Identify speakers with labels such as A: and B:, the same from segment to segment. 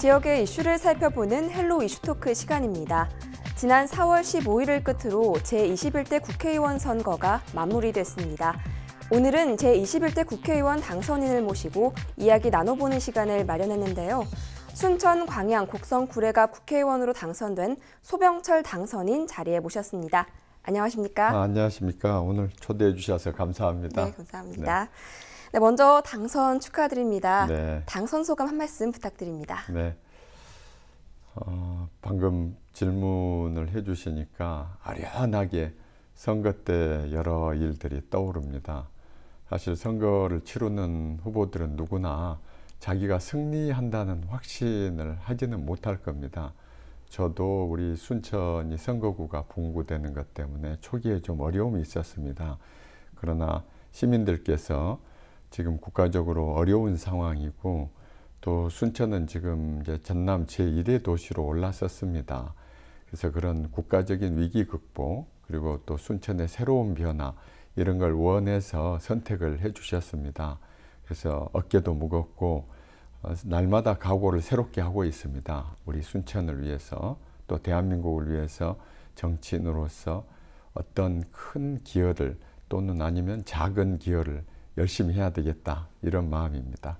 A: 지역의 이슈를 살펴보는 헬로 이슈토크 시간입니다. 지난 4월 15일을 끝으로 제21대 국회의원 선거가 마무리됐습니다. 오늘은 제21대 국회의원 당선인을 모시고 이야기 나눠보는 시간을 마련했는데요. 순천, 광양, 곡성, 구례갑 국회의원으로 당선된 소병철 당선인 자리에 모셨습니다. 안녕하십니까?
B: 안녕하십니까? 오늘 초대해 주셔서 감사합니다.
A: 네, 감사합니다. 네, 먼저 당선 축하드립니다.
B: 네.
A: 당선 소감 한 말씀 부탁드립니다.
B: 네. 방금 질문을 해주시니까 아련하게 선거 때 여러 일들이 떠오릅니다. 사실 선거를 치르는 후보들은 누구나 자기가 승리한다는 확신을 하지는 못할 겁니다. 저도 우리 순천이 선거구가 분구되는 것 때문에 초기에 좀 어려움이 있었습니다. 그러나 시민들께서 지금 국가적으로 어려운 상황이고 또 순천은 지금 이제 전남 제1의 도시로 올라섰습니다. 그래서 그런 국가적인 위기 극복 그리고 또 순천의 새로운 변화 이런 걸 원해서 선택을 해 주셨습니다. 그래서 어깨도 무겁고 날마다 각오를 새롭게 하고 있습니다. 우리 순천을 위해서 또 대한민국을 위해서 정치인으로서 어떤 큰 기여를 또는 아니면 작은 기여를 열심히 해야 되겠다 이런 마음입니다.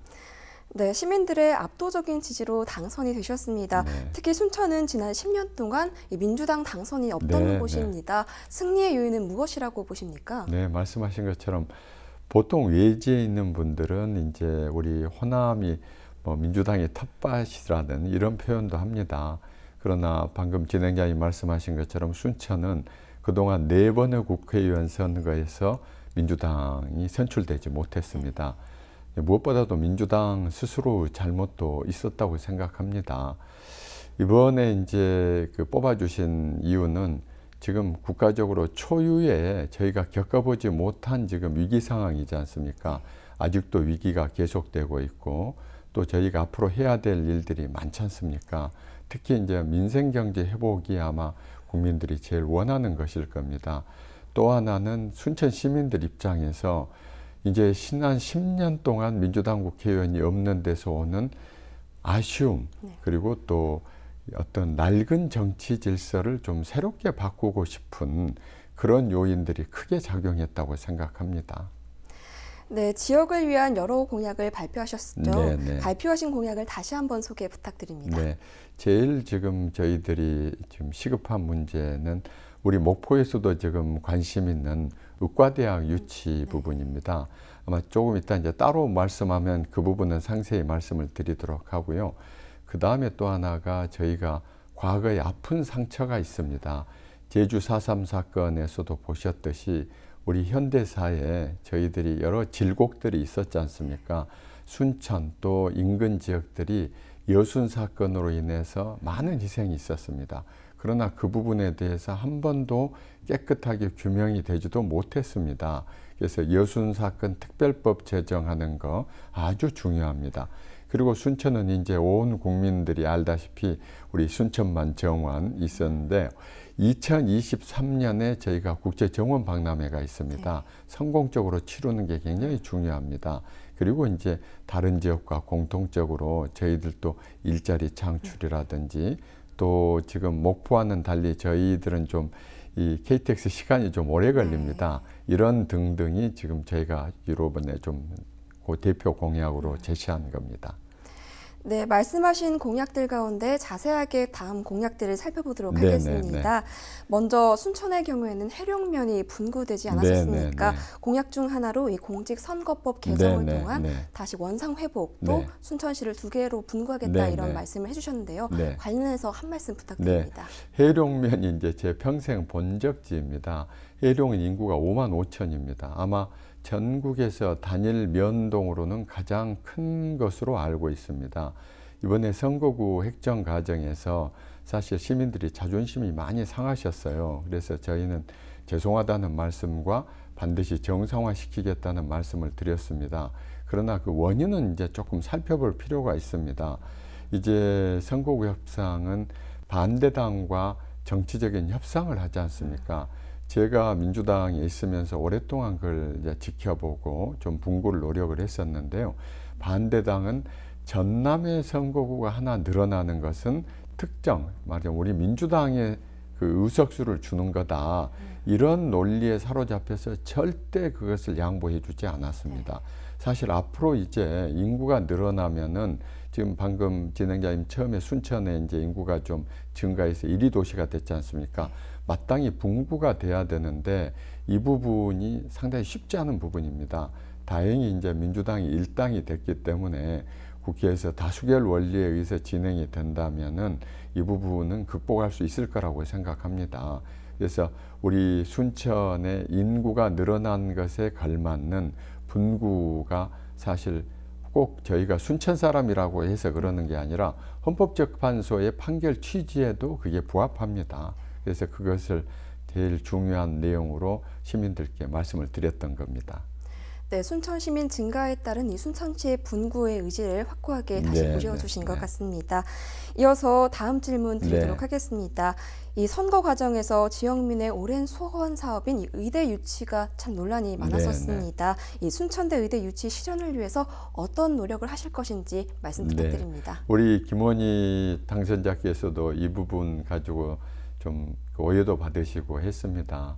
A: 네, 시민들의 압도적인 지지로 당선이 되셨습니다.
B: 네.
A: 특히 순천은 지난 10년 동안 민주당 당선이 없던 곳입니다. 승리의 요인은 무엇이라고 보십니까?
B: 네, 말씀하신 것처럼 보통 외지에 있는 분들은 이제 우리 호남이 민주당의 텃밭이라는 이런 표현도 합니다. 그러나 방금 진행자님 말씀하신 것처럼 순천은 그동안 4번의 국회의원 선거에서 민주당이 선출되지 못했습니다. 무엇보다도 민주당 스스로 잘못도 있었다고 생각합니다. 이번에 이제 뽑아주신 이유는 지금 국가적으로 초유의 저희가 겪어보지 못한 지금 위기 상황이지 않습니까? 아직도 위기가 계속되고 있고 또 저희가 앞으로 해야 될 일들이 많지 않습니까? 특히 이제 민생 경제 회복이 아마 국민들이 제일 원하는 것일 겁니다. 또 하나는 순천 시민들 입장에서 이제 지난 10년 동안 민주당 국회의원이 없는 데서 오는 아쉬움 그리고 또 어떤 낡은 정치 질서를 좀 새롭게 바꾸고 싶은 그런 요인들이 크게 작용했다고 생각합니다.
A: 네, 지역을 위한 여러 공약을 발표하셨죠.
B: 네네.
A: 발표하신 공약을 다시 한번 소개 부탁드립니다.
B: 네, 제일 지금 저희들이 지금 시급한 문제는 우리 목포에서도 지금 관심 있는 의과대학 유치 부분입니다. 아마 조금 이따 이제 따로 말씀하면 그 부분은 상세히 말씀을 드리도록 하고요. 그 다음에 또 하나가 저희가 과거에 아픈 상처가 있습니다. 제주 4.3 사건에서도 보셨듯이 우리 현대사에 저희들이 여러 질곡들이 있었지 않습니까? 순천 또 인근 지역들이 여순 사건으로 인해서 많은 희생이 있었습니다. 그러나 그 부분에 대해서 한 번도 깨끗하게 규명이 되지도 못했습니다. 그래서 여순 사건 특별법 제정하는 거 아주 중요합니다. 그리고 순천은 이제 온 국민들이 알다시피 우리 순천만 정원 있었는데 2023년에 저희가 국제정원 박람회가 있습니다. 성공적으로 치르는 게 굉장히 중요합니다. 그리고 이제 다른 지역과 공통적으로 저희들도 일자리 창출이라든지 또 지금 목포와는 달리 저희들은 좀 이 KTX 시간이 좀 오래 걸립니다. 이런 등등이 지금 저희가 이번에 좀 그 대표 공약으로 제시한 겁니다.
A: 네, 말씀하신 공약들 가운데 자세하게 다음 공약들을 살펴보도록 하겠습니다. 먼저 순천의 경우에는 해룡면이 분구되지 않았었습니까? 공약 중 하나로 이 공직선거법 개정을 통한 다시 원상 회복 또 순천시를 2개로 분구하겠다 이런 말씀을 해주셨는데요. 관련해서 한 말씀 부탁드립니다.
B: 해룡면이 이제 제 평생 본적지입니다. 해룡은 인구가 55,000입니다. 아마 전국에서 단일 면동으로는 가장 큰 것으로 알고 있습니다. 이번에 선거구 획정 과정에서 사실 시민들이 자존심이 많이 상하셨어요. 그래서 저희는 죄송하다는 말씀과 반드시 정상화시키겠다는 말씀을 드렸습니다. 그러나 그 원인은 이제 조금 살펴볼 필요가 있습니다. 이제 선거구 협상은 반대당과 정치적인 협상을 하지 않습니까? 제가 민주당에 있으면서 오랫동안 그걸 이제 지켜보고 좀 분구를 노력을 했었는데요. 반대당은 전남의 선거구가 하나 늘어나는 것은 특정, 말하자면 우리 민주당의 그 의석수를 주는 거다. 이런 논리에 사로잡혀서 절대 그것을 양보해 주지 않았습니다. 사실 앞으로 이제 인구가 늘어나면은 지금 방금 진행자님 처음에 순천에 이제 인구가 좀 증가해서 1위 도시가 됐지 않습니까? 마땅히 분구가 돼야 되는데 이 부분이 상당히 쉽지 않은 부분입니다. 다행히 이제 민주당이 일당이 됐기 때문에 국회에서 다수결 원리에 의해서 진행이 된다면은 이 부분은 극복할 수 있을 거라고 생각합니다. 그래서 우리 순천의 인구가 늘어난 것에 걸맞는 분구가 사실 꼭 저희가 순천 사람이라고 해서 그러는 게 아니라 헌법재판소의 판결 취지에도 그게 부합합니다. 그래서 그것을 제일 중요한 내용으로 시민들께 말씀을 드렸던 겁니다.
A: 네, 순천 시민 증가에 따른 이 순천시의 분구의 의지를 확고하게 다시 보여주신 것 같습니다. 이어서 다음 질문 드리도록 하겠습니다. 이 선거 과정에서 지역민의 오랜 소원 사업인 이 의대 유치가 참 논란이 많았었습니다. 이 순천대 의대 유치 실현을 위해서 어떤 노력을 하실 것인지 말씀 부탁드립니다.
B: 우리 김원희 당선자께서도 이 부분 가지고 좀 오해도 받으시고 했습니다.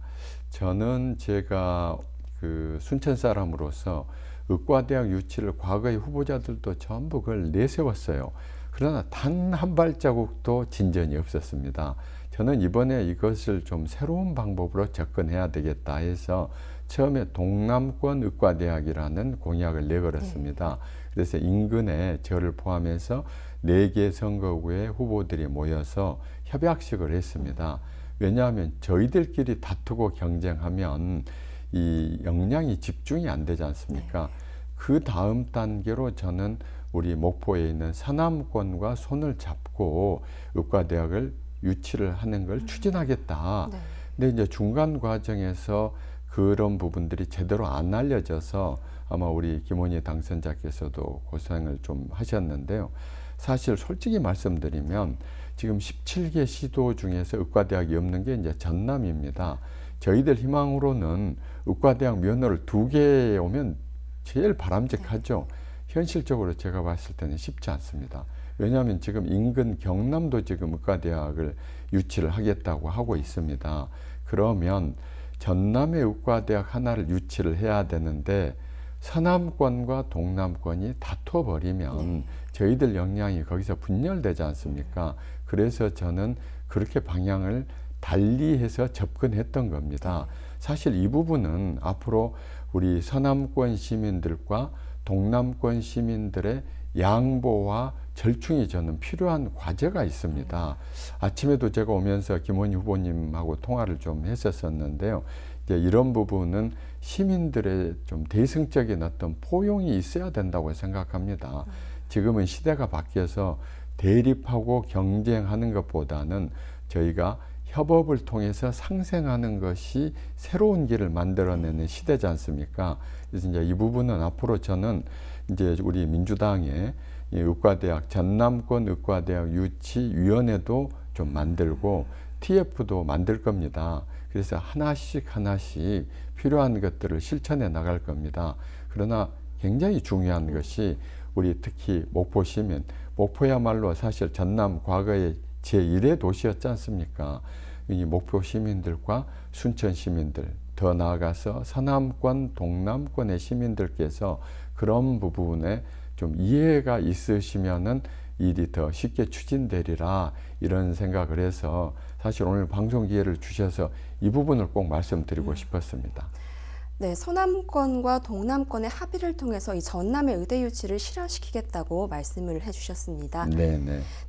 B: 저는 제가 그 순천 사람으로서 의과대학 유치를 과거의 후보자들도 전부 그걸 내세웠어요. 그러나 단 한 발자국도 진전이 없었습니다. 저는 이번에 이것을 좀 새로운 방법으로 접근해야 되겠다 해서 처음에 동남권 의과대학이라는 공약을 내걸었습니다. 그래서 인근에 저를 포함해서 4개 선거구의 후보들이 모여서 협약식을 했습니다. 왜냐하면 저희들끼리 다투고 경쟁하면 이 역량이 집중이 안 되지 않습니까? 그 다음 단계로 저는 우리 목포에 있는 서남권과 손을 잡고 의과대학을 유치를 하는 걸 추진하겠다. 근데 이제 중간 과정에서 그런 부분들이 제대로 안 알려져서 아마 우리 김원희 당선자께서도 고생을 좀 하셨는데요. 사실 솔직히 말씀드리면 지금 17개 시도 중에서 의과대학이 없는 게 이제 전남입니다. 저희들 희망으로는 의과대학 면허를 2개 오면 제일 바람직하죠. 현실적으로 제가 봤을 때는 쉽지 않습니다. 왜냐하면 지금 인근 경남도 지금 의과대학을 유치를 하겠다고 하고 있습니다. 그러면 전남의 의과대학 하나를 유치를 해야 되는데 서남권과 동남권이 다투어 버리면 저희들 역량이 거기서 분열되지 않습니까? 그래서 저는 그렇게 방향을 달리해서 접근했던 겁니다. 사실 이 부분은 앞으로 우리 서남권 시민들과 동남권 시민들의 양보와 절충이 저는 필요한 과제가 있습니다. 아침에도 제가 오면서 김원희 후보님하고 통화를 좀 했었었는데요. 이제 이런 부분은 시민들의 좀 대승적인 어떤 포용이 있어야 된다고 생각합니다. 지금은 시대가 바뀌어서 대립하고 경쟁하는 것보다는 저희가 협업을 통해서 상생하는 것이 새로운 길을 만들어내는 시대지 않습니까? 그래서 이제 이 부분은 앞으로 저는 이제 우리 민주당의 의과대학, 전남권 의과대학 유치위원회도 좀 만들고 TF도 만들 겁니다. 그래서 하나씩 필요한 것들을 실천해 나갈 겁니다. 그러나 굉장히 중요한 것이 우리 특히 목포 시민, 목포야말로 사실 전남 과거의 제1의 도시였지 않습니까? 이 목포 시민들과 순천 시민들, 더 나아가서 서남권, 동남권의 시민들께서 그런 부분에 좀 이해가 있으시면은 일이 더 쉽게 추진되리라 이런 생각을 해서 사실 오늘 방송 기회를 주셔서 이 부분을 꼭 말씀드리고 싶었습니다.
A: 네, 서남권과 동남권의 합의를 통해서 이 전남의 의대 유치를 실현시키겠다고 말씀을 해주셨습니다.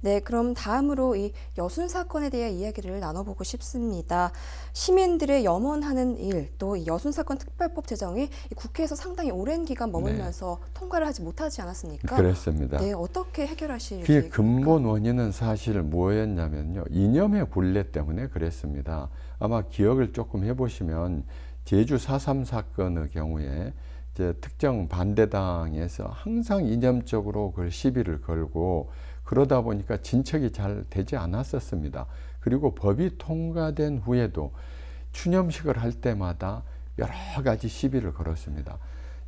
A: 네, 그럼 다음으로 이 여순 사건에 대해 이야기를 나눠보고 싶습니다. 시민들의 염원하는 일, 또 이 여순 사건 특별법 제정이 국회에서 상당히 오랜 기간 머물면서 통과를 하지 못하지 않았습니까?
B: 그렇습니다.
A: 네, 어떻게 해결하실
B: 그게 근본 원인은 사실 뭐였냐면요, 이념의 굴레 때문에 그랬습니다. 아마 기억을 조금 해보시면 제주 4.3 사건의 경우에 이제 특정 반대당에서 항상 이념적으로 그 시비를 걸고 그러다 보니까 진척이 잘 되지 않았었습니다. 그리고 법이 통과된 후에도 추념식을 할 때마다 여러 가지 시비를 걸었습니다.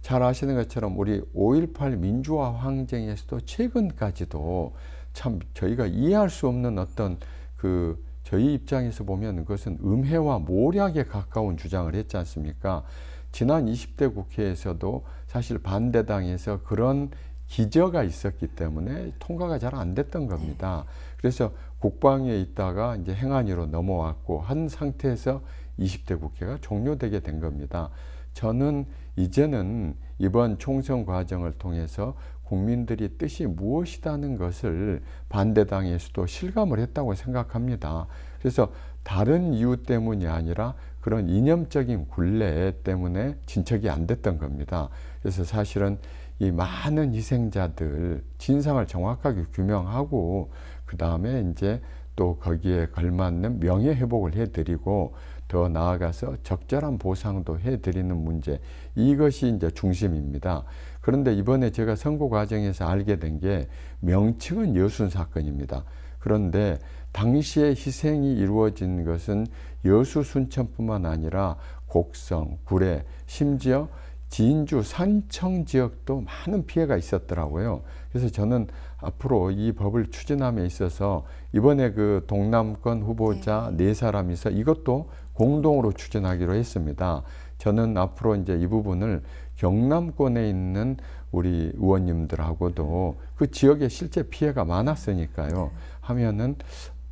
B: 잘 아시는 것처럼 우리 5.18 민주화 항쟁에서도 최근까지도 참 저희가 이해할 수 없는 어떤 그 저희 입장에서 보면 그것은 음해와 모략에 가까운 주장을 했지 않습니까? 지난 20대 국회에서도 사실 반대당에서 그런 기저가 있었기 때문에 통과가 잘 안 됐던 겁니다. 그래서 국방위에 있다가 이제 행안위로 넘어왔고 한 상태에서 20대 국회가 종료되게 된 겁니다. 저는 이제는 이번 총선 과정을 통해서 국민들이 뜻이 무엇이라는 것을 반대당에서도 실감을 했다고 생각합니다. 그래서 다른 이유 때문이 아니라 그런 이념적인 굴레 때문에 진척이 안 됐던 겁니다. 그래서 사실은 이 많은 희생자들 진상을 정확하게 규명하고 그 다음에 이제 또 거기에 걸맞는 명예회복을 해드리고 더 나아가서 적절한 보상도 해드리는 문제, 이것이 이제 중심입니다. 그런데 이번에 제가 선고 과정에서 알게 된 게 명칭은 여순 사건입니다. 그런데 당시에 희생이 이루어진 것은 여수 순천뿐만 아니라 곡성, 구례, 심지어 진주, 산청 지역도 많은 피해가 있었더라고요. 그래서 저는 앞으로 이 법을 추진함에 있어서 이번에 그 동남권 후보자 네 사람이서 이것도 공동으로 추진하기로 했습니다. 저는 앞으로 이제 이 부분을 경남권에 있는 우리 의원님들하고도 그 지역에 실제 피해가 많았으니까요. 하면은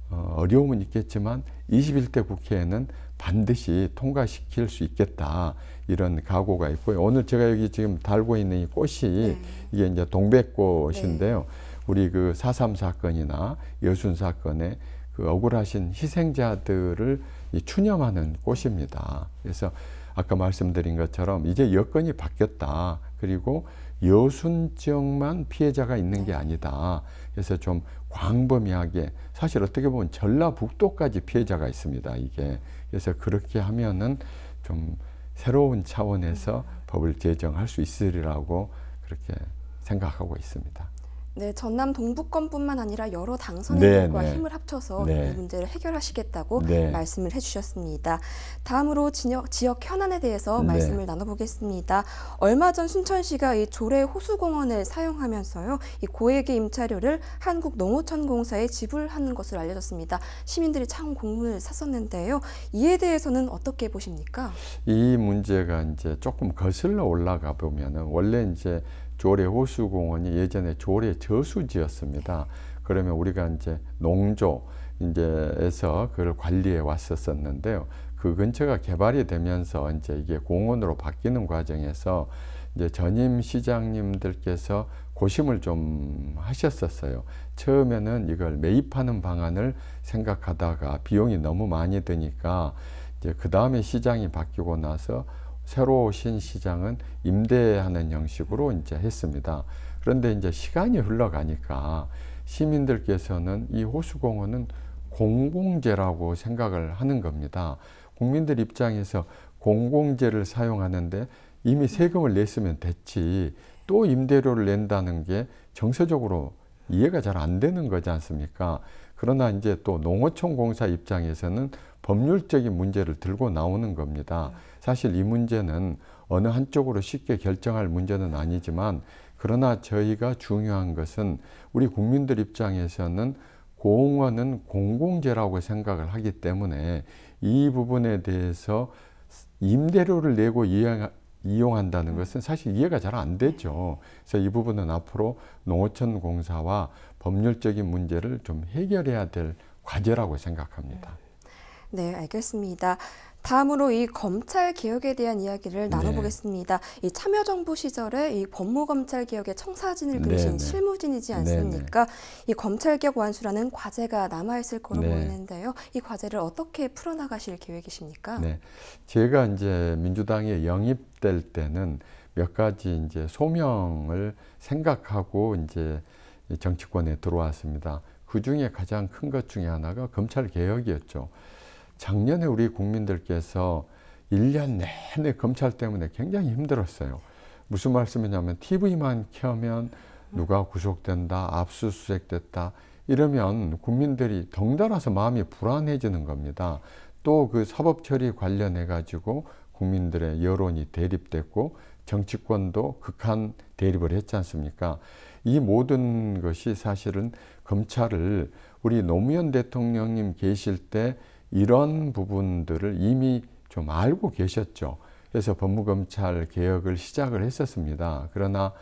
B: 어려움은 있겠지만 21대 국회에는 반드시 통과시킬 수 있겠다. 이런 각오가 있고요. 오늘 제가 여기 지금 달고 있는 이 꽃이 이게 이제 동백꽃인데요. 우리 그 4.3 사건이나 여순 사건에 그 억울하신 희생자들을 추념하는 꽃입니다. 그래서 아까 말씀드린 것처럼 이제 여건이 바뀌었다. 그리고 여순 지역만 피해자가 있는 게 아니다. 그래서 좀 광범위하게, 사실 어떻게 보면 전라북도까지 피해자가 있습니다. 이게. 그래서 그렇게 하면은 좀 새로운 차원에서 법을 제정할 수 있으리라고 그렇게 생각하고 있습니다.
A: 네, 전남 동부권뿐만 아니라 여러 당선인들과
B: 네,
A: 힘을 합쳐서
B: 네.
A: 이 문제를 해결하시겠다고
B: 네.
A: 말씀을 해주셨습니다. 다음으로 지역 현안에 대해서
B: 네.
A: 말씀을 나눠보겠습니다. 얼마 전 순천시가 이 조례 호수공원을 사용하면서요, 이 고액의 임차료를 한국농어촌공사에 지불하는 것으로 알려졌습니다. 시민들이 참 공분을 샀었는데요. 이에 대해서는 어떻게 보십니까?
B: 이 문제가 이제 조금 거슬러 올라가 보면은 원래 이제 조례 호수공원이 예전에 조례 저수지였습니다. 그러면 우리가 이제 농조 이제에서 그걸 관리해 왔었는데요. 그 근처가 개발이 되면서 이제 이게 공원으로 바뀌는 과정에서 이제 전임 시장님들께서 고심을 좀 하셨었어요. 처음에는 이걸 매입하는 방안을 생각하다가 비용이 너무 많이 드니까 이제 그 다음에 시장이 바뀌고 나서 새로 오신 시장은 임대하는 형식으로 이제 했습니다. 그런데 이제 시간이 흘러가니까 시민들께서는 이 호수공원은 공공재라고 생각을 하는 겁니다. 국민들 입장에서 공공재를 사용하는데 이미 세금을 냈으면 됐지 또 임대료를 낸다는 게 정서적으로 이해가 잘 안 되는 거지 않습니까? 그러나 이제 또 농어촌공사 입장에서는 법률적인 문제를 들고 나오는 겁니다. 사실 이 문제는 어느 한쪽으로 쉽게 결정할 문제는 아니지만 그러나 저희가 중요한 것은 우리 국민들 입장에서는 공원은 공공재라고 생각을 하기 때문에 이 부분에 대해서 임대료를 내고 이용한다는 것은 사실 이해가 잘 안 되죠. 그래서 이 부분은 앞으로 농어촌공사와 법률적인 문제를 좀 해결해야 될 과제라고 생각합니다.
A: 네, 알겠습니다. 다음으로 이 검찰 개혁에 대한 이야기를 나눠보겠습니다. 이 참여정부 시절에 이 법무검찰 개혁의 청사진을 그리신 실무진이지 않습니까? 이 검찰 개혁 완수라는 과제가 남아있을 거로 보이는데요. 이 과제를 어떻게 풀어나가실 계획이십니까?
B: 네, 제가 이제 민주당에 영입될 때는 몇 가지 이제 소명을 생각하고 이제 정치권에 들어왔습니다. 그 중에 가장 큰 것 중에 하나가 검찰 개혁이었죠. 작년에 우리 국민들께서 1년 내내 검찰 때문에 굉장히 힘들었어요. 무슨 말씀이냐면 TV만 켜면 누가 구속된다, 압수수색됐다 이러면 국민들이 덩달아서 마음이 불안해지는 겁니다. 또 그 사법처리 관련해 가지고 국민들의 여론이 대립됐고 정치권도 극한 대립을 했지 않습니까? 이 모든 것이 사실은 검찰을 우리 노무현 대통령님 계실 때 이런 부분들을 이미 좀 알고 계셨죠. 그래서 법무검찰 개혁을 시작을 했었습니다. 그러나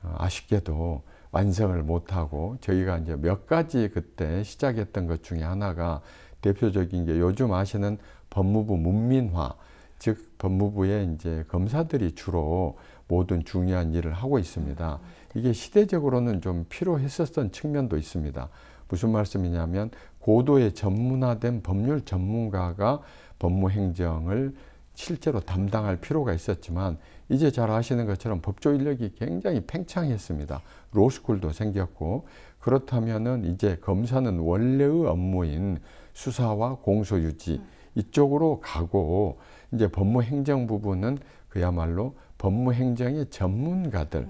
B: 아쉽게도 완성을 못하고 저희가 이제 몇 가지 그때 시작했던 것 중에 하나가 대표적인 게 요즘 아시는 법무부 문민화, 즉 법무부에 이제 검사들이 주로 모든 중요한 일을 하고 있습니다. 이게 시대적으로는 좀 필요했었던 측면도 있습니다. 무슨 말씀이냐면 고도의 전문화된 법률 전문가가 법무행정을 실제로 담당할 필요가 있었지만 이제 잘 아시는 것처럼 법조 인력이 굉장히 팽창했습니다. 로스쿨도 생겼고 그렇다면은 이제 검사는 원래의 업무인 수사와 공소유지 이쪽으로 가고 이제 법무행정 부분은 그야말로 법무행정의 전문가들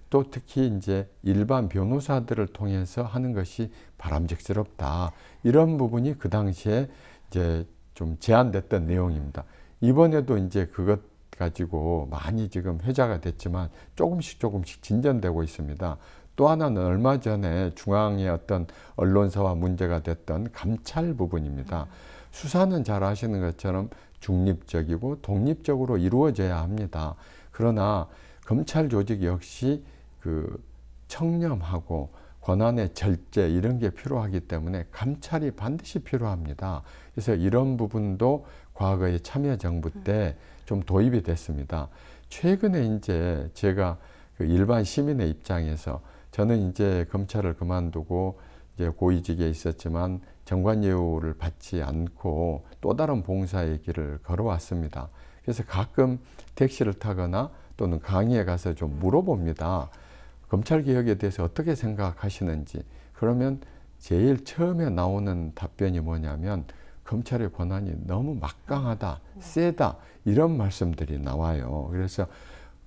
B: 또 특히 이제 일반 변호사들을 통해서 하는 것이 바람직스럽다. 이런 부분이 그 당시에 이제 좀 제안됐던 내용입니다. 이번에도 이제 그것 가지고 많이 지금 회자가 됐지만 조금씩 진전되고 있습니다. 또 하나는 얼마 전에 중앙의 어떤 언론사와 문제가 됐던 감찰 부분입니다. 수사는 잘 아시는 것처럼 중립적이고 독립적으로 이루어져야 합니다. 그러나 검찰 조직 역시 그 청렴하고 권한의 절제 이런 게 필요하기 때문에 감찰이 반드시 필요합니다. 그래서 이런 부분도 과거의 참여정부 때 좀 도입이 됐습니다. 최근에 이제 제가 그 일반 시민의 입장에서 저는 이제 검찰을 그만두고 이제 고위직에 있었지만 정관예우를 받지 않고 또 다른 봉사의 길을 걸어왔습니다. 그래서 가끔 택시를 타거나 또는 강의에 가서 좀 물어봅니다. 검찰개혁에 대해서 어떻게 생각하시는지. 그러면 제일 처음에 나오는 답변이 뭐냐면 검찰의 권한이 너무 막강하다, 세다 이런 말씀들이 나와요. 그래서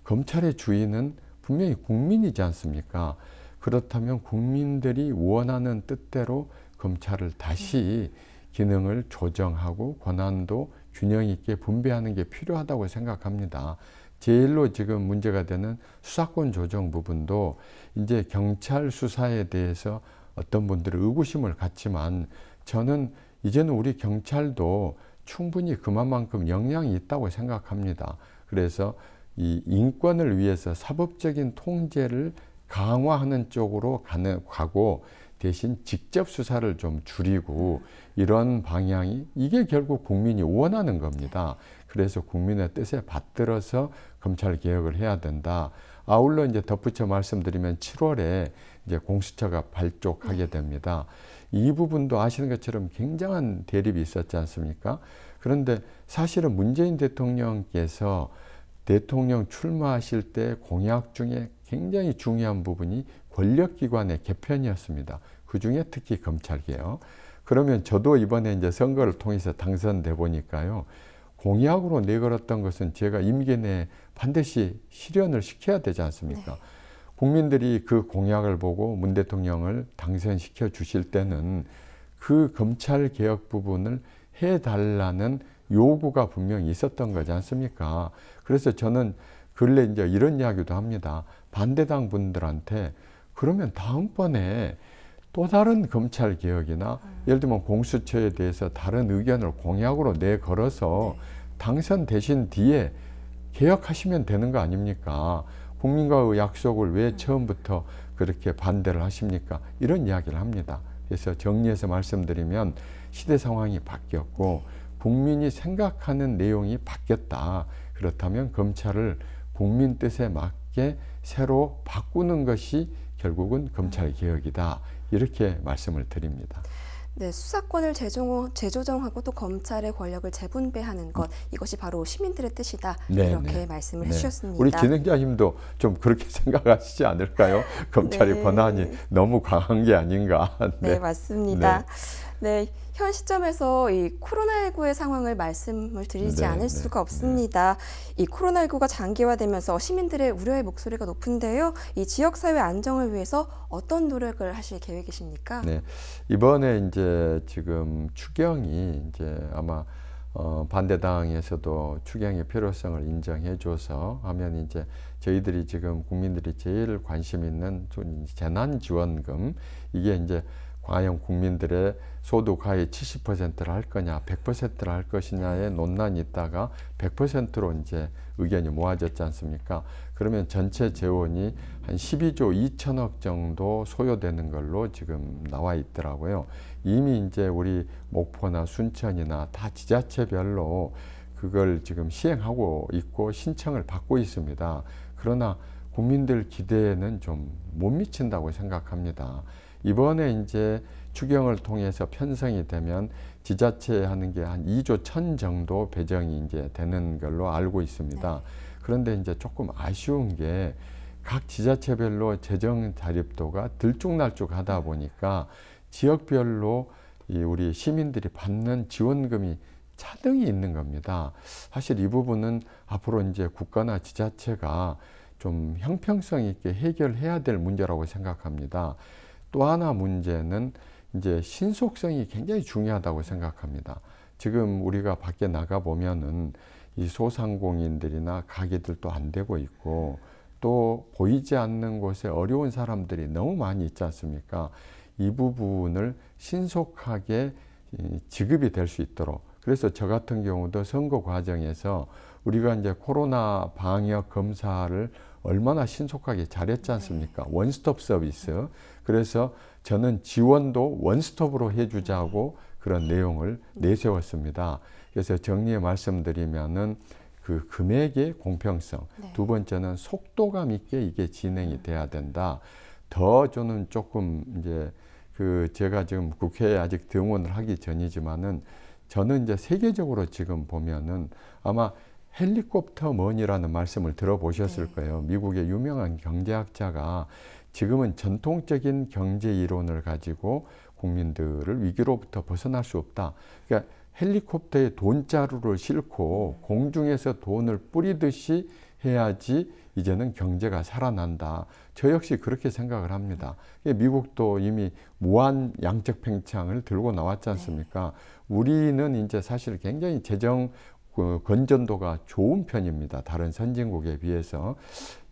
B: 검찰의 주인은 분명히 국민이지 않습니까? 그렇다면 국민들이 원하는 뜻대로 검찰을 다시 기능을 조정하고 권한도 균형 있게 분배하는 게 필요하다고 생각합니다. 제일로 지금 문제가 되는 수사권 조정 부분도 이제 경찰 수사에 대해서 어떤 분들은 의구심을 갖지만 저는 이제는 우리 경찰도 충분히 그만큼 역량이 있다고 생각합니다. 그래서 이 인권을 위해서 사법적인 통제를 강화하는 쪽으로 가고 대신 직접 수사를 좀 줄이고 이런 방향이 이게 결국 국민이 원하는 겁니다. 그래서 국민의 뜻에 받들어서 검찰 개혁을 해야 된다. 아울러 이제 덧붙여 말씀드리면 7월에 이제 공수처가 발족하게 됩니다. 이 부분도 아시는 것처럼 굉장한 대립이 있었지 않습니까? 그런데 사실은 문재인 대통령께서 대통령 출마하실 때 공약 중에 굉장히 중요한 부분이 권력기관의 개편이었습니다. 그 중에 특히 검찰개혁. 그러면 저도 이번에 이제 선거를 통해서 당선돼 보니까요. 공약으로 내걸었던 것은 제가 임기 내에 반드시 실현을 시켜야 되지 않습니까? 네. 국민들이 그 공약을 보고 문 대통령을 당선시켜 주실 때는 그 검찰개혁 부분을 해달라는 요구가 분명히 있었던 거지 않습니까? 그래서 저는 근래 이제 이런 이야기도 합니다. 반대당 분들한테 그러면 다음번에 또 다른 검찰 개혁이나 예를 들면 공수처에 대해서 다른 의견을 공약으로 내걸어서 당선되신 뒤에 개혁하시면 되는 거 아닙니까? 국민과의 약속을 왜 처음부터 그렇게 반대를 하십니까? 이런 이야기를 합니다. 그래서 정리해서 말씀드리면 시대 상황이 바뀌었고 국민이 생각하는 내용이 바뀌었다. 그렇다면 검찰을 국민 뜻에 맞게 새로 바꾸는 것이 결국은 검찰 개혁이다. 이렇게 말씀을 드립니다.
A: 네, 수사권을 재조정하고 또 검찰의 권력을 재분배하는 것 이것이 바로 시민들의 뜻이다. 이렇게 말씀을 해주셨습니다.
B: 우리 진행자님도 좀 그렇게 생각하시지 않을까요? 검찰의 권한이 너무 강한 게 아닌가.
A: 네, 맞습니다. 네, 현 시점에서 이 코로나19의 상황을 말씀을 드리지 않을 수가 없습니다. 이 코로나19가 장기화되면서 시민들의 우려의 목소리가 높은데요. 이 지역사회 안정을 위해서 어떤 노력을 하실 계획이십니까?
B: 네, 이번에 이제 지금 추경이 이제 아마 반대당에서도 추경의 필요성을 인정해줘서 하면 이제 저희들이 지금 국민들이 제일 관심 있는 재난지원금, 이게 이제 과연 국민들의 소득 하위 70%를 할 거냐, 100%를 할 것이냐의 논란이 있다가 100%로 이제 의견이 모아졌지 않습니까? 그러면 전체 재원이 한 12조 2천억 정도 소요되는 걸로 지금 나와 있더라고요. 이미 이제 우리 목포나 순천이나 다 지자체별로 그걸 지금 시행하고 있고 신청을 받고 있습니다. 그러나 국민들 기대에는 좀 못 미친다고 생각합니다. 이번에 이제 추경을 통해서 편성이 되면 지자체에 하는 게 한 2조 1천 정도 배정이 이제 되는 걸로 알고 있습니다. 그런데 이제 조금 아쉬운 게 각 지자체별로 재정 자립도가 들쭉날쭉하다 보니까 지역별로 우리 시민들이 받는 지원금이 차등이 있는 겁니다. 사실 이 부분은 앞으로 이제 국가나 지자체가 좀 형평성 있게 해결해야 될 문제라고 생각합니다. 또 하나 문제는 이제 신속성이 굉장히 중요하다고 생각합니다. 지금 우리가 밖에 나가 보면은 이 소상공인들이나 가게들도 안 되고 있고 또 보이지 않는 곳에 어려운 사람들이 너무 많이 있지 않습니까? 이 부분을 신속하게 지급이 될 수 있도록, 그래서 저 같은 경우도 선거 과정에서 우리가 이제 코로나 방역 검사를 얼마나 신속하게 잘했지 않습니까? 원스톱 서비스. 그래서 저는 지원도 원스톱으로 해주자고 그런 내용을 내세웠습니다. 그래서 정리해 말씀드리면은 그 금액의 공평성, 두 번째는 속도감 있게 이게 진행이 돼야 된다. 더 저는 조금 이제 제가 지금 국회에 아직 등원을 하기 전이지만은 저는 이제 세계적으로 지금 보면은 아마 헬리콥터 머니라는 말씀을 들어보셨을 거예요. 미국의 유명한 경제학자가 지금은 전통적인 경제 이론을 가지고 국민들을 위기로부터 벗어날 수 없다. 그러니까 헬리콥터에 돈자루를 싣고 공중에서 돈을 뿌리듯이 해야지 이제는 경제가 살아난다. 저 역시 그렇게 생각을 합니다. 미국도 이미 무한 양적 팽창을 들고 나왔지 않습니까? 우리는 이제 사실 굉장히 재정 건전도가 좋은 편입니다. 다른 선진국에 비해서.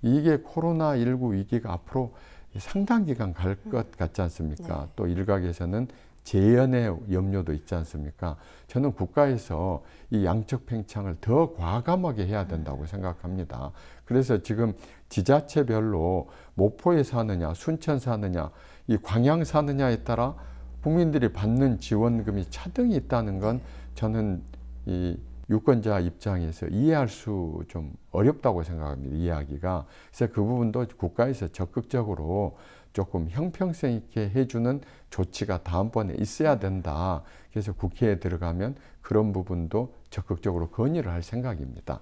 B: 이게 코로나19 위기가 앞으로 상당 기간 갈 것 같지 않습니까? 또 일각에서는 재연의 염려도 있지 않습니까? 저는 국가에서 이 양적 팽창을 더 과감하게 해야 된다고 생각합니다. 그래서 지금 지자체별로 목포에 사느냐, 순천 사느냐, 이 광양 사느냐에 따라 국민들이 받는 지원금이 차등이 있다는 건 저는 이 유권자 입장에서 이해할 수 좀 어렵다고 생각합니다. 이해하기가. 그래서 그 부분도 국가에서 적극적으로 조금 형평성 있게 해주는 조치가 다음번에 있어야 된다. 그래서 국회에 들어가면 그런 부분도 적극적으로 건의를 할 생각입니다.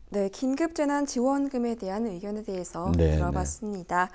A: 네, 긴급재난지원금에 대한 의견에 대해서 들어봤습니다.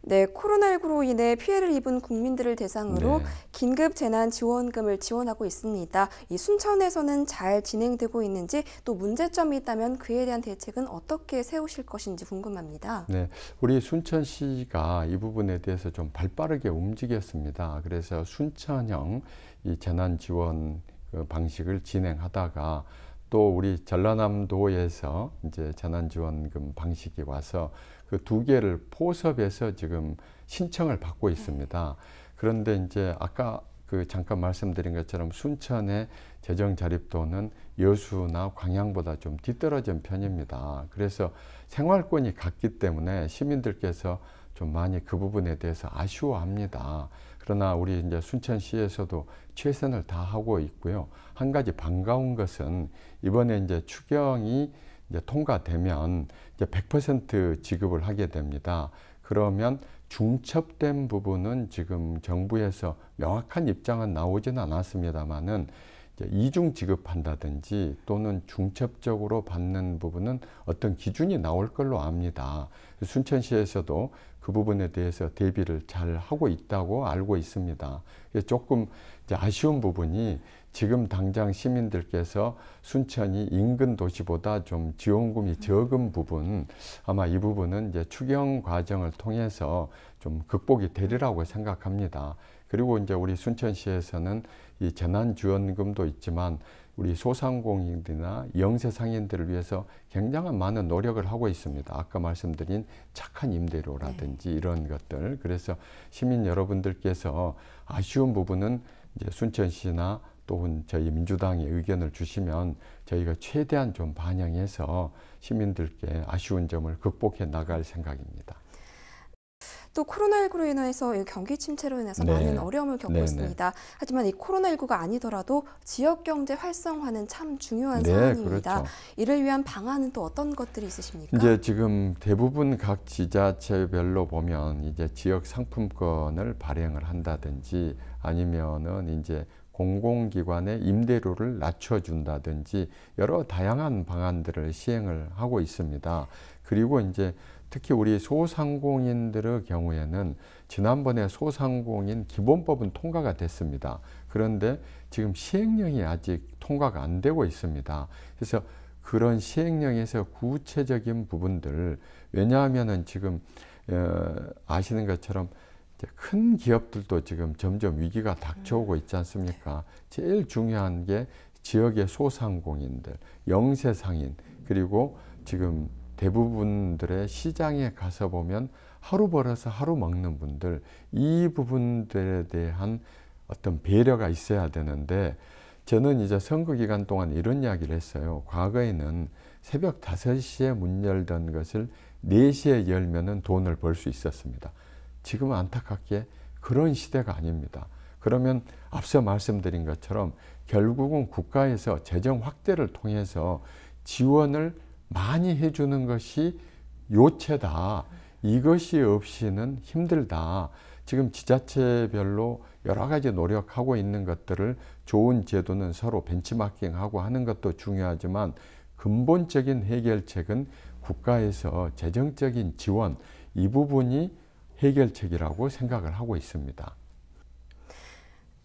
A: 네, 코로나19로 인해 피해를 입은 국민들을 대상으로 긴급재난지원금을 지원하고 있습니다. 이 순천에서는 잘 진행되고 있는지, 또 문제점이 있다면 그에 대한 대책은 어떻게 세우실 것인지 궁금합니다.
B: 네, 우리 순천시가 이 부분에 대해서 좀 발빠르게 움직였습니다. 그래서 순천형 이 재난지원 방식을 진행하다가 또 우리 전라남도에서 이제 재난지원금 방식이 와서 그 두 개를 포섭해서 지금 신청을 받고 있습니다. 그런데 이제 아까 잠깐 말씀드린 것처럼 순천의 재정 자립도는 여수나 광양보다 좀 뒤떨어진 편입니다. 그래서 생활권이 같기 때문에 시민들께서 좀 많이 그 부분에 대해서 아쉬워합니다. 그러나 우리 이제 순천시에서도 최선을 다하고 있고요. 한 가지 반가운 것은 이번에 이제 추경이 이제 통과되면 이제 100% 지급을 하게 됩니다. 그러면 중첩된 부분은 지금 정부에서 명확한 입장은 나오지는 않았습니다만은 이중 지급한다든지 또는 중첩적으로 받는 부분은 어떤 기준이 나올 걸로 압니다. 순천시에서도 그 부분에 대해서 대비를 잘 하고 있다고 알고 있습니다. 조금 이제 아쉬운 부분이 지금 당장 시민들께서 순천이 인근 도시보다 좀 지원금이 적은 부분, 아마 이 부분은 이제 추경 과정을 통해서 좀 극복이 되리라고 생각합니다. 그리고 이제 우리 순천시에서는 이 재난지원금도 있지만 우리 소상공인들이나 영세상인들을 위해서 굉장한 많은 노력을 하고 있습니다. 아까 말씀드린 착한 임대료라든지 이런 것들. 그래서 시민 여러분들께서 아쉬운 부분은 이제 순천시나 또는 저희 민주당의 의견을 주시면 저희가 최대한 좀 반영해서 시민들께 아쉬운 점을 극복해 나갈 생각입니다.
A: 또 코로나19로 인해서 경기 침체로 인해서
B: 네.
A: 많은 어려움을 겪고
B: 네,
A: 있습니다. 하지만 이 코로나19가 아니더라도 지역경제 활성화는 참 중요한
B: 네,
A: 사안입니다.
B: 그렇죠.
A: 이를 위한 방안은 또 어떤 것들이 있으십니까?
B: 이제 지금 대부분 각 지자체별로 보면 이제 지역 상품권을 발행을 한다든지 아니면은 이제 공공기관의 임대료를 낮춰준다든지 여러 다양한 방안들을 시행을 하고 있습니다. 그리고 이제 특히 우리 소상공인들의 경우에는 지난번에 소상공인 기본법은 통과가 됐습니다. 그런데 지금 시행령이 아직 통과가 안 되고 있습니다. 그래서 그런 시행령에서 구체적인 부분들, 왜냐하면은 지금 아시는 것처럼 큰 기업들도 지금 점점 위기가 닥쳐오고 있지 않습니까? 제일 중요한 게 지역의 소상공인들, 영세상인, 그리고 지금 대부분들의 시장에 가서 보면 하루 벌어서 하루 먹는 분들, 이 부분들에 대한 어떤 배려가 있어야 되는데, 저는 이제 선거 기간 동안 이런 이야기를 했어요. 과거에는 새벽 5시에 문 열던 것을 4시에 열면은 돈을 벌 수 있었습니다. 지금은 안타깝게 그런 시대가 아닙니다. 그러면 앞서 말씀드린 것처럼 결국은 국가에서 재정 확대를 통해서 지원을 많이 해주는 것이 요체다. 이것이 없이는 힘들다. 지금 지자체별로 여러 가지 노력하고 있는 것들을 좋은 제도는 서로 벤치마킹하고 하는 것도 중요하지만 근본적인 해결책은 국가에서 재정적인 지원, 이 부분이 해결책이라고 생각을 하고 있습니다.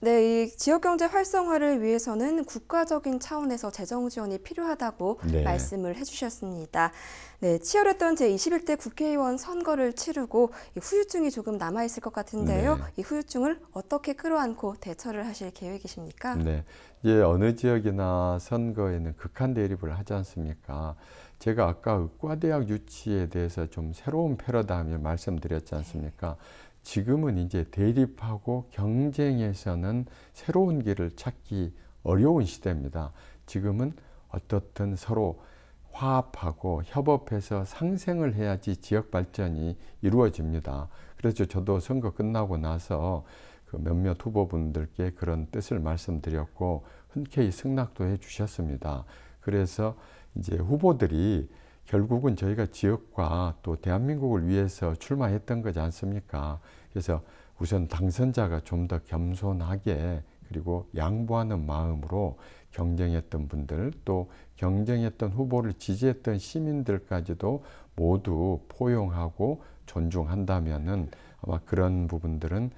A: 네, 이 지역경제 활성화를 위해서는 국가적인 차원에서 재정 지원이 필요하다고
B: 네.
A: 말씀을 해주셨습니다. 네, 치열했던 제21대 국회의원 선거를 치르고 이 후유증이 조금 남아있을 것 같은데요.
B: 네.
A: 이 후유증을 어떻게 끌어안고 대처를 하실 계획이십니까?
B: 네, 이제 어느 지역이나 선거에는 극한 대립을 하지 않습니까? 제가 아까 의과대학 유치에 대해서 좀 새로운 패러다임을 말씀드렸지 않습니까? 지금은 이제 대립하고 경쟁에서는 새로운 길을 찾기 어려운 시대입니다. 지금은 어떻든 서로 화합하고 협업해서 상생을 해야지 지역 발전이 이루어집니다. 그래서 저도 선거 끝나고 나서 그 몇몇 후보분들께 그런 뜻을 말씀드렸고 흔쾌히 승낙도 해 주셨습니다. 그래서 이제 후보들이 결국은 저희가 지역과 또 대한민국을 위해서 출마했던 거지 않습니까? 그래서 우선 당선자가 좀 더 겸손하게 그리고 양보하는 마음으로 경쟁했던 분들, 또 경쟁했던 후보를 지지했던 시민들까지도 모두 포용하고 존중한다면은 아마 그런 부분들은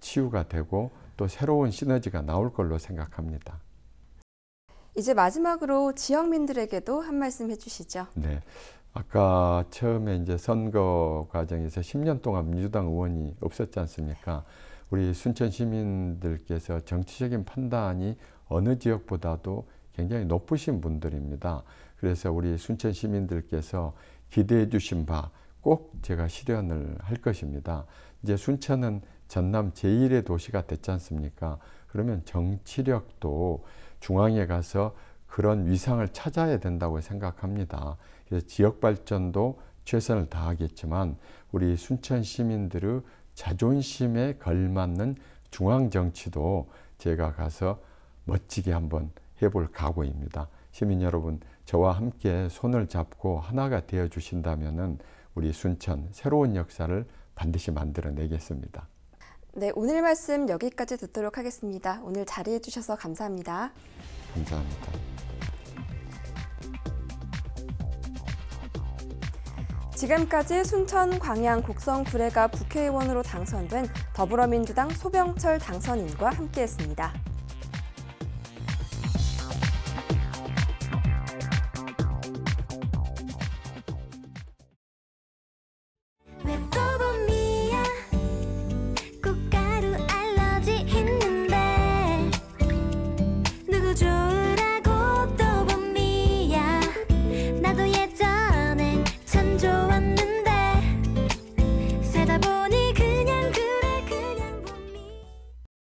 B: 치유가 되고 또 새로운 시너지가 나올 걸로 생각합니다.
A: 이제 마지막으로 지역민들에게도 한 말씀 해주시죠.
B: 네. 아까 처음에 이제 선거 과정에서 10년 동안 민주당 의원이 없었지 않습니까? 우리 순천 시민들께서 정치적인 판단이 어느 지역보다도 굉장히 높으신 분들입니다. 그래서 우리 순천 시민들께서 기대해 주신 바 꼭 제가 실현을 할 것입니다. 이제 순천은 전남 제1의 도시가 됐지 않습니까? 그러면 정치력도 중앙에 가서 그런 위상을 찾아야 된다고 생각합니다. 그래서 지역 발전도 최선을 다하겠지만 우리 순천 시민들의 자존심에 걸맞는 중앙 정치도 제가 가서 멋지게 한번 해볼 각오입니다. 시민 여러분, 저와 함께 손을 잡고 하나가 되어 주신다면은 우리 순천 새로운 역사를 반드시 만들어내겠습니다.
A: 네, 오늘 말씀 여기까지 듣도록 하겠습니다. 오늘 자리해 주셔서 감사합니다.
B: 감사합니다.
A: 지금까지 순천 광양 곡성 구례갑 국회의원으로 당선된 더불어민주당 소병철 당선인과 함께했습니다.